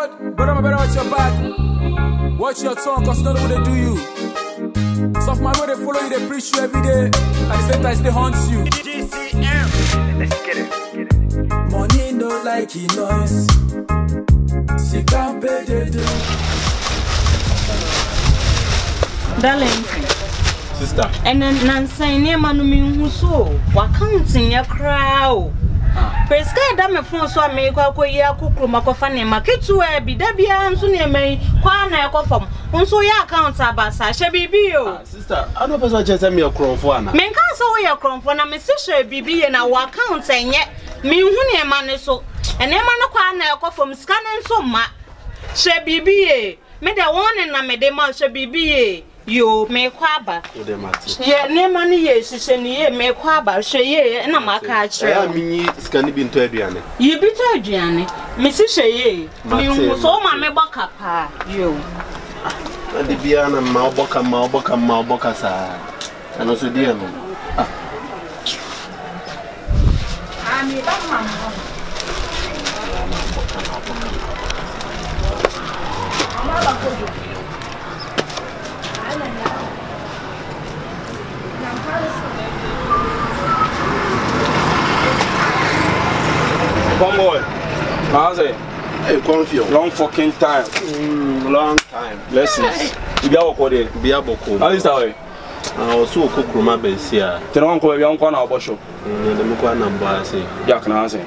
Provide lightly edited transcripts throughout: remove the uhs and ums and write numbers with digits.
word, but I'm better watch your back. Watch your tongue, cause none of they do you. Soft man, they follow you, they preach you every day. At the same time, they haunt you. GCM. Let's get it. Money no like he noise. She can't pay the darling. Sister. And then Nancy, near Manumi, who saw what counting your crowd. Prescribe them a phone so I make a queer cook, Macofani, market to a be Debia and Sunny May, Quana Coffum. Also, your accounts are Bassa, Shabby Bio. Sister, I don't know just send me a crown for Anna. Men can't saw your crown for a sister BB and our accounts and yet me who man so and Emma Quana from scanning so much. Shabby BA, made a one and I made a man Shabby BA. You make quabba. Yeah, no money, yes, she make quabba, she, and I'm a catcher. I mean, it's going to be into Adriana. You be to Adriana, Mrs. Shea, you so my backup, you. And the Biana Malboca, sir. And also, dear. I'm Come boy, how's it? Hey, confused. Long fucking time. Long time. Lessons. You be out there. Be able to. How is that way? I also cook Roma base here. Then I'm going to go to show. The Mukwa number say. Yeah, can I say?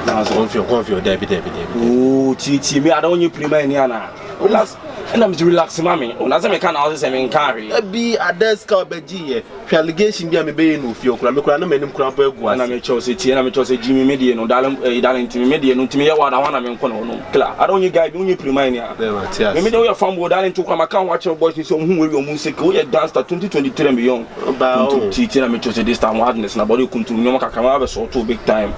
Confused, Debbie. Oh, Titi, me, I don't need prima in Yana. Relax. And I'm relaxing, mommy. Oh, that's a can also say, carry. Be a desk of Beji. Allegation be a baby no fear. I'm a man crumple. And I'm a chose it, and I'm a chose Jimmy Median or darling to Median to me. What I want to make I don't need guy, don't you prima in here. Maybe you're from darling to come. I can't watch your boys who will your music. Go yet dance 2023 and beyond. About teaching, I'm a chose this time, madness, and about you come to New York. I come over so too big time.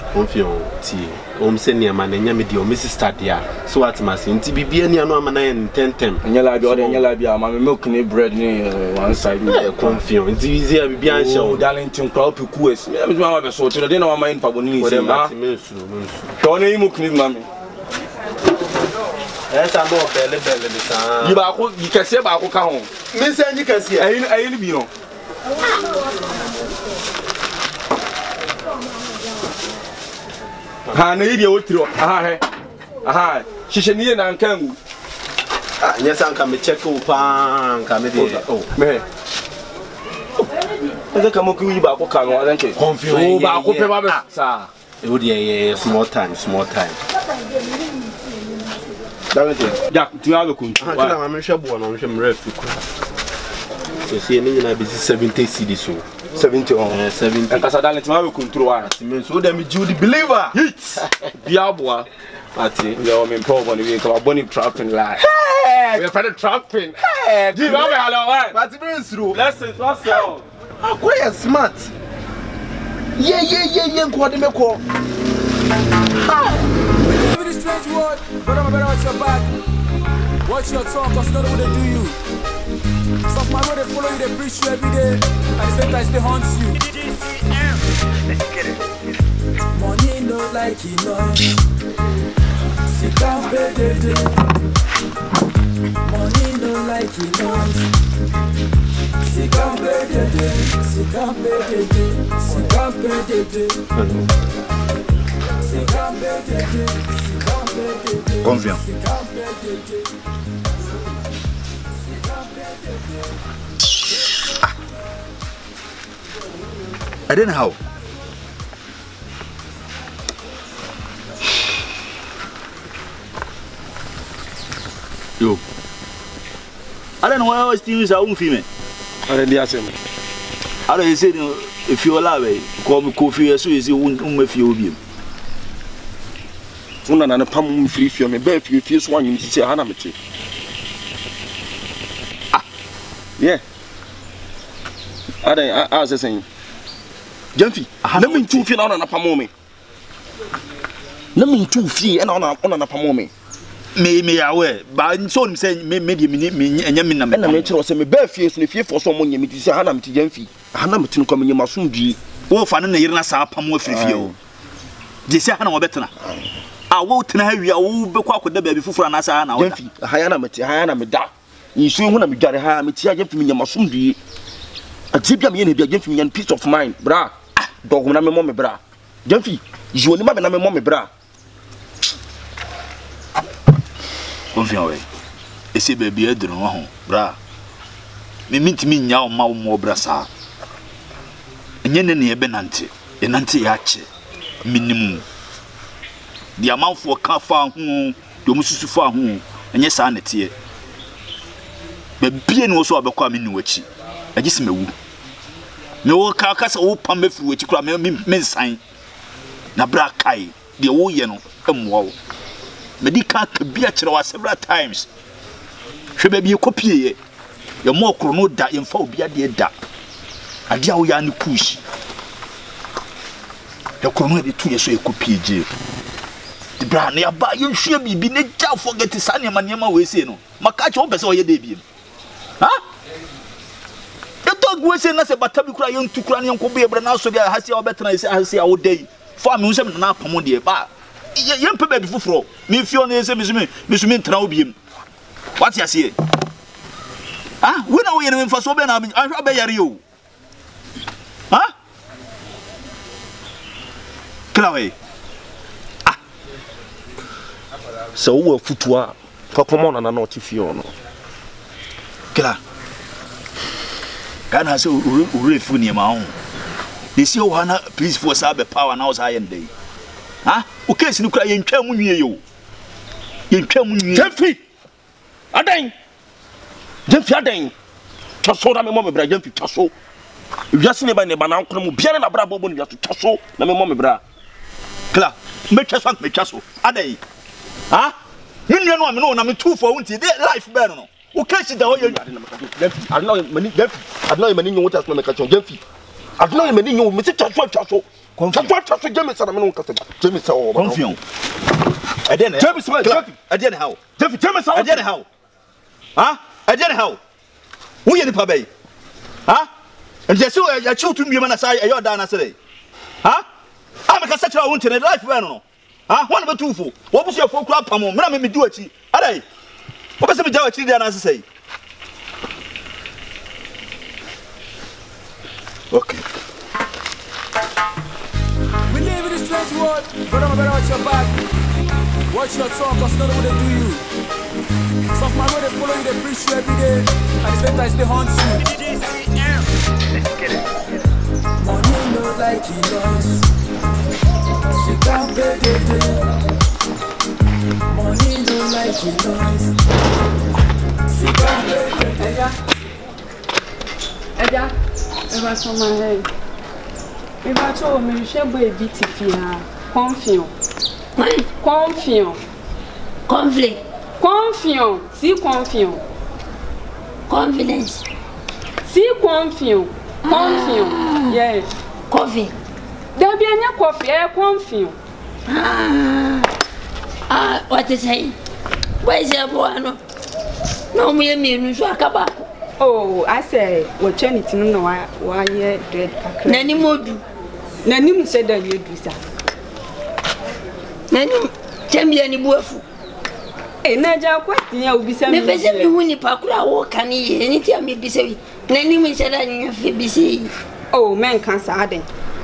Tea. Senior man and Yamidio, Mrs. Stadia. So what must in TB any no man and 10. And you'll be a mamma milking bread near one side. Confused. It's easier to be on show. Darlington crowd to quest. I was one of the sort of dinner on my Pabonese. Your name will clean, mammy. That's a more belly. You can say about home. Miss, and you can see I be on. Hana idiot old through. Aha, she should need an kangaroo. Yes, I can check upon Camille. Oh, me. I come up with you about Cocan, wasn't it? Confused about Copper, sir. It would be a small time. Jack, to have a country. I'm sure one of them rest. You see, I be 70 cities so. 70 on 70. And Casadal to have control. So them Judy believer. Hits. Diabwa. Ati, you mean problem we come bonny trapping like. Hey, we are trapping. Hey, give me hello. But it means through. Lessons, what's up? Ah, quite smart. Yeah, what do you call? Give me the strange word, but I'm better watch your back. Watch your tongue, cause none of they do you. Soft man, they follow you, they preach you every day. At the same time, they haunt you. Let's get it. Money no like he noise. She can't pay the day. Money no like he noise. She can't pay the day. She can't pay the day. She can't pay the day. She can't pay the day. She can't pay the day. Confiant. She can't pay the day. I don't know how. Yo. I don't know why I was thinking about female. I didn't ask him. I don't say if you're alive, come coffee so is you feel. Una na pam free for me, be free so one you say Hanamity. Ah. Yeah. I was saying. Jamfi, let me 2 feet on a pamomi. Let me 2 feet and on a pamomi. Me aware, but so I'm saying maybe and Yamin and I made me bare face and if you for someone you meet Hanam to Jamfi. Hanam to come in your masun. Oh, Fanny, you're not a pamo free. je say hana obetena a wo tena ha wi a wo be kwa koda ba bi fufura na sa na wo Jemfi haya na meti haya na meda nsu hu na me dware ha meti Jemfi me nyamasum die ajibia me ye na bia Jemfi me peace of mind bra dog na me mom me bra Jemfi joni ma me na me mom me bra confia we ese be bia duro ho bra me mintimi nya o ma wo mo bra sa enye ne ne ebe nante enante ya che minimum the amount for ka fa ho do mususu fa ho enye sa na tie be bie no so abekọ amini wachi agisi mewu me wo ka kasa wo pam mefuru wachi kura me nsan na bra kai de wo ye no emwo wo me di ka bia kire wa several times hwe be bi kopie ye ye mo kro no da ye mfa obi ade da ade a wo ya ne push the chrono de tu yeso ekopie je the brand ya ba ye hwe bibi ne ja forget sane ma we say no maka che wo pese o ye de bi ha e to gwe say na se batabi kura ye ntu kura ne nko be bra na so bia ha se o betena se ha se a wo dey for me unsem na apamo de ba ye mpe ba bi fufuro me fio na se misumi ntra obiem what you say ha we na wo ye ne mfa so be na ahwa be yare yo ha Clawe. so wo futua kokomo na na otifio no Kla. Kana se urefu ni ma ho. They see o hana police force abe power na was high day. Ha? O case ni kura ye ntwa mu nwie yo. Ye ntwa mu nwie. Jemfi adan taso na me mom me bra Jemfi taso wiase ne ba na nkono mu bia na bra bobo ni taso na me mom me bra Kla. Me twaso adai. Ha? Nunu no me no na me 2 for unti life be no. O case da o ye Jemfi I know many you want us na catch Jemfi I know many you me taso taso Jemfi sana me no kasa Jemfi sa o confusion. Again Jemfi sa again how? Jemfi sa Again how? Ha? Again how? Who ye ni pa bay? Ha? And you say you choose to be man aside you da na say. Ha? I make a set your own to life be no. Ha? One be 2 for. What was your folk pam mo? Me do achi. Adai. What be say me jaw achi there na say. Okay. We live in a strange world, but I'm better watch your back. Watch your talk, cause none of what they do you. Some of my way they follow you, they preach you every day, and the same time they haunt you. Let's get it. Money no like he lost. She can't pay the bill. Money no like he lost. She can't pay the bill. Eja, eba so my head. Eba cho me she boy bitifia. Confiant. Conflict. Confiant. Si confiant. Confidence. Si confiant. Confiant. Yeah. Coffee. There be any coffee, confiant. What is saying? Where is your boy? No, me, so akaba. Oh, I say, what Chanity no why ye dread kakra. Nani modu. Nani said that you do sa. Nani tembi ani buafu. Eh, naja question ya ubisa me pese me huni pakura wo kan ye ni ti am bise nani me said that you fi bise. Oh, men can say aden.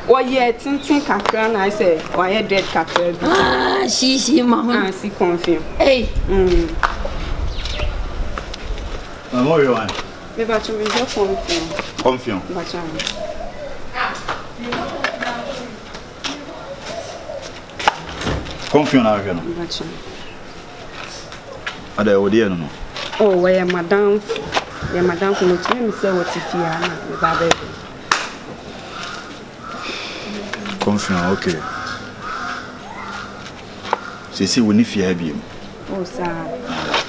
Why ye tintin kakra na I say why ye dread kakra. Si ma. Si confirm. Hey. What you want? Me ba chumi je confirm. Confirm. Ba chumi. Confirm na we no. Ba chumi. Ada o de no. Oh, where madam for no time say what if you are na me ba be. Confirm, okay. See we ni fear bi. Oh, sir.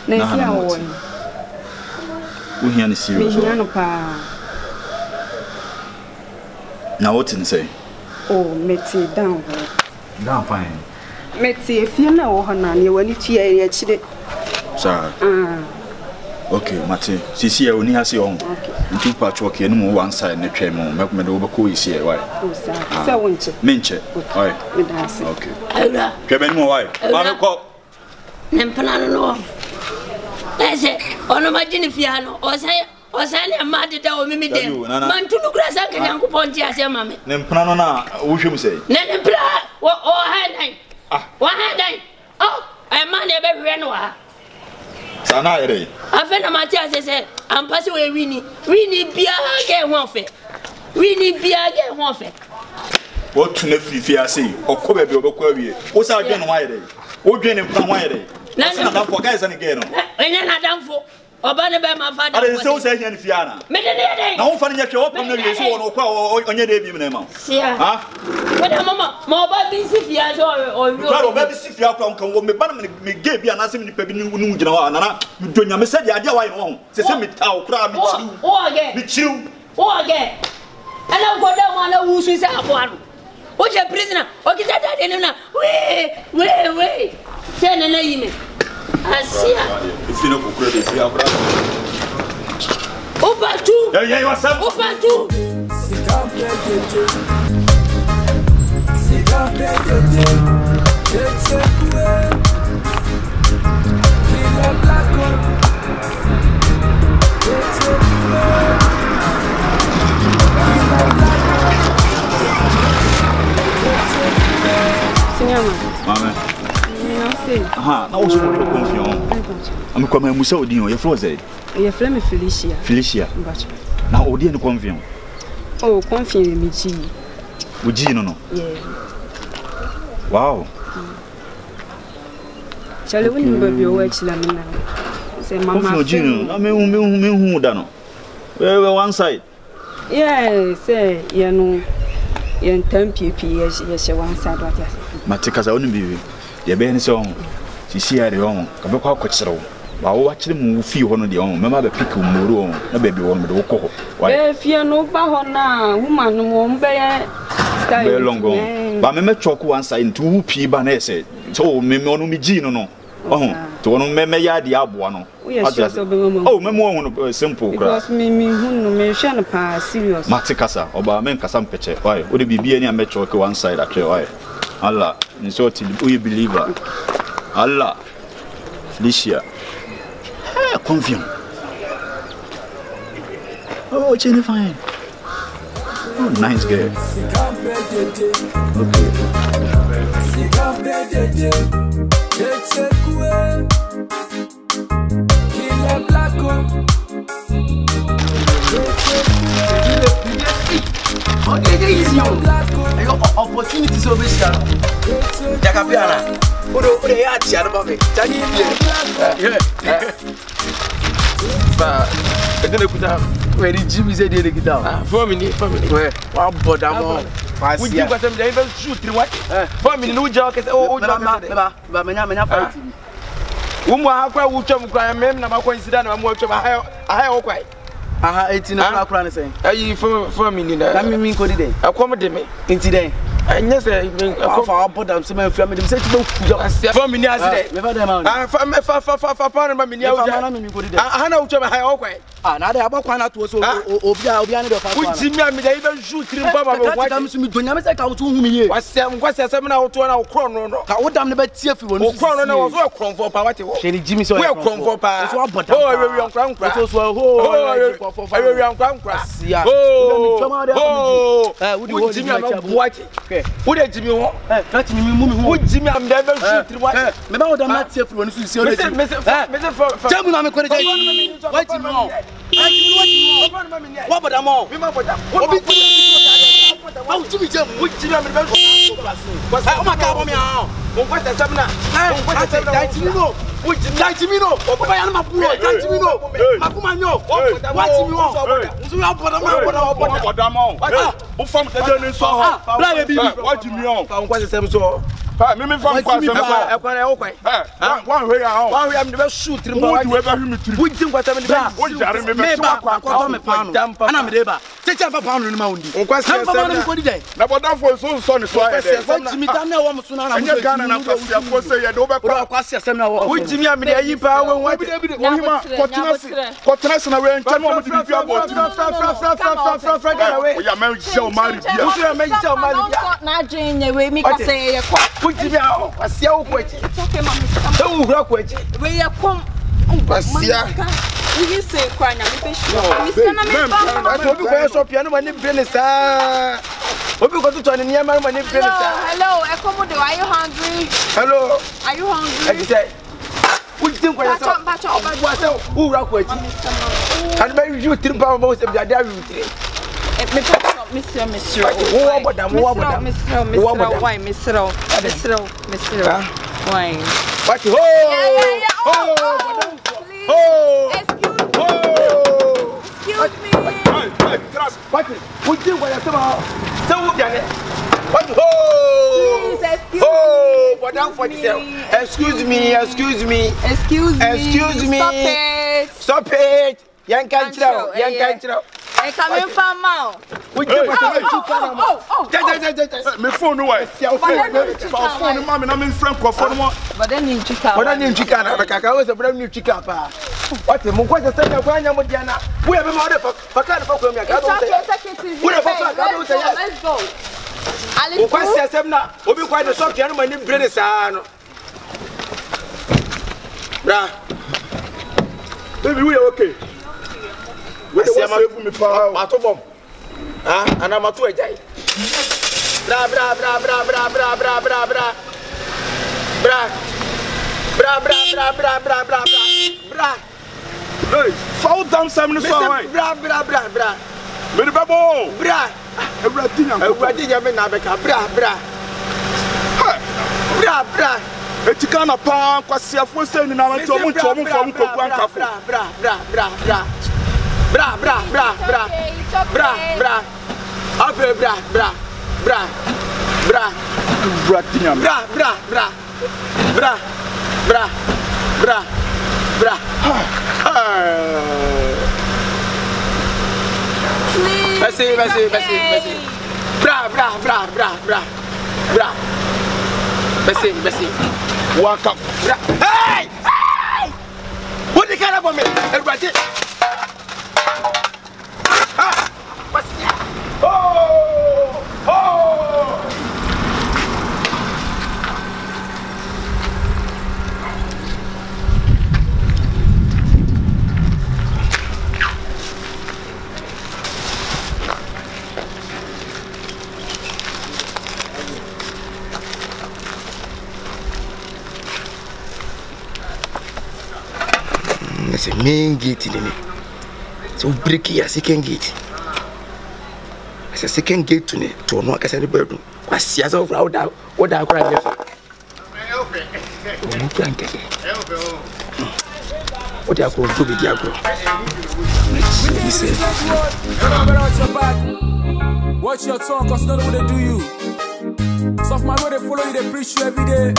Na see how we hear ni serious. Me hear no pa. Now what you say? Oh, meti down. Down fine. Meti if you know ho na ne wani tuya ya chire. Sir. Okay, Mate. Sisi only has your own. Two patch work in one side and the train. Make me over cool is here. Why? So winter. Minche. Why? Okay. Kevin, why? Nempana no. Let's say, on my Jennifiano, or say a matter of me. Man, to look at Uncle Pontias, your mammy. Nempana, who should say? Nempla, what had I? What had I? Oh, a man never ran. Sanare. I feel Matthias said, I'm passing away, Winnie. Winnie, be a gay warfare. Winnie, be a gay warfare. What to Nefi say, or Kobe over Kobe? What's our gen wire? What gen from wire? That's not for guys and again. And then I done for Obana by my father. I didn't so say any Fiana. No funny if you open the years on your debut name. Huh? What a mama, more about this if you are or maybe if you are from me gave you an answer in the Pebble New Nana. You don't know, said the idea why wrong. Say, Tao, crab, or again, with you, or again. And I'll go down one who's one. What's your prisoner? Okay, that in wait. Send an email. I see. If you know credit, you have Opa two. Yeah, you are some. Opa two. Mama. Now what's your confusion? I'm coming to say, you're frozen. You're Fleming Felicia. Felicia. Now, Odi and confusion. Oh, confusion me, G. Would you know? Yeah. Wow. Charlie, when you baby, you're actually now. Say, Mamma, Gino, I mean, who done? Well, one side. Yeah, say, you know, you're 10 ppm, yes, one side. Maticas only be. The Ben song. She see her own. Come back, coach. While watching move few on the own, Mamma pick Moro, no baby one with the Oko. Why, if you're no bahona, woman, won't bear long gone. But me chalk one side 2 p. Banese. So, me monumi Gino no. Oh, to one me ya diabuano. Oh, me more simple. Because me who me shan pa serious. Maticasa, or by men Casam Peche. Why would it be any metro one side at your eye? Allah, and so we believe her. Allah, Felicia. Confusion. Oh, Jenny fine. Oh, nice girl. Okay, easy on. I got opportunities over here. Jakapiana. Who the yacht yard above it? But I don't know where the Jimmy said they get down. 4 minutes, where? One bodam. Would you got them even shoot what? 4 minutes, no joke. Oh, Uma, how would you cry? I'm not coincident. I'm watching a high quite. 18 o'clock, saying, are you 4 minutes? I mean, could it accommodate me incident? And yes, I put down some family. Say, 4 minutes. I know to my high quite. Another about one out was Obiana. Would Jimmy even shoot him? What comes to me? Don't you say out to me? What's 7 out to an crown? How would I never see if you want crown or welcome for power? Jimmy, so welcome for power. But oh, young crown crash. Oh, young crown crash. Oh, would Jimmy what? Would Jimmy want? Let me would Jimmy I'm never shoot. What? Maybe I'm not safe when you see it. Tell me, I'm going to what you know. What about them all? How to be jump? Which you have what's that? Oh my God, what's that? 7 which 90 minutes? Oh, I am a boy. 90 minutes. Makumano. What you want? So I'm what you mean? Pa, me fam kwa sem kwa. E kwa na wo kwai. One way out. One way am the best shoot trim ba. Wo we ba hwi me tiri. Wo tin kwa sem ni ba. Wo jare me be to akwa me pa no. Ana me deba. Cheche pa pa no ni ma wundi. Nkwa sem na ko di dai. Na bodan fo so ni so aye de. Wo timi da na wo mo so na na. Anya Ghana na kwasi afo se ye de wo be kwa. Kwasi sem na wo. Wo timi am de ayi pa wo wa. Ohima kotenasi na we nche mo di bi abo. O ya me je o mari bia. Wo ya me je o mari bia. Na adwenye we mi ka say ye kwa. Wo timi a kwasi wo ko echi. Okay mama. E wo hura ko echi. We ye kom. Kwasi a. We say kwa na me be sure. Mi sana me ba. Ati obi ko so piano ma ni bele sa. Obi ko tutu ani nyama ma ni bele sa. Hello, Ekomodo, are you hungry? Hello. Are you hungry? I say. Wo tin kwa ya sa. Wo sa wo hura ko echi. And maybe you tiri pa mo se bia da wi tiri. Monsieur. Wo bodam. Why, Monsieur? Why? What? Excuse me. What? Wo tin kwa ya sa. So wo bia ne. What? Bodam for yourself. Excuse me. Stop it. Yan kan chira. E coming from mouth. We give us Me phone no way. Phone ma me na me friend ko phone mo. But then you chika. What then you chika na kaka we say brand new chika pa. What mo kwa say na kwa nya mo dia na. We be ma de fa ka na fa ko mi aka do say. We de fa ka do say. Let's go. Alice. Kwa say asem na obi kwa de shop piano ma ni brede sa no. Bra. Baby we okay. We dey save me pa. Mato bom. Ah, ana mato ejai. Bra. Hey, fall down some so right. Bra. Me dey babo. Bra. Everything me na beka. Bra. Etika na pa kwasi afo se ni na ma to mo fam koku ankafo. Bra. Afe bra. Tinya. Bra. Please. Merci. Bra. Merci. Waka. Hey! What the kind of me? Everybody. It's a main gate in it. So break your second gate. It's a second gate to it. To no can bedroom. What's your so proud out? What I cry there? What I go do with Diago? Watch your tongue, cause none of them do you. Soft man, they follow you, they preach you every day.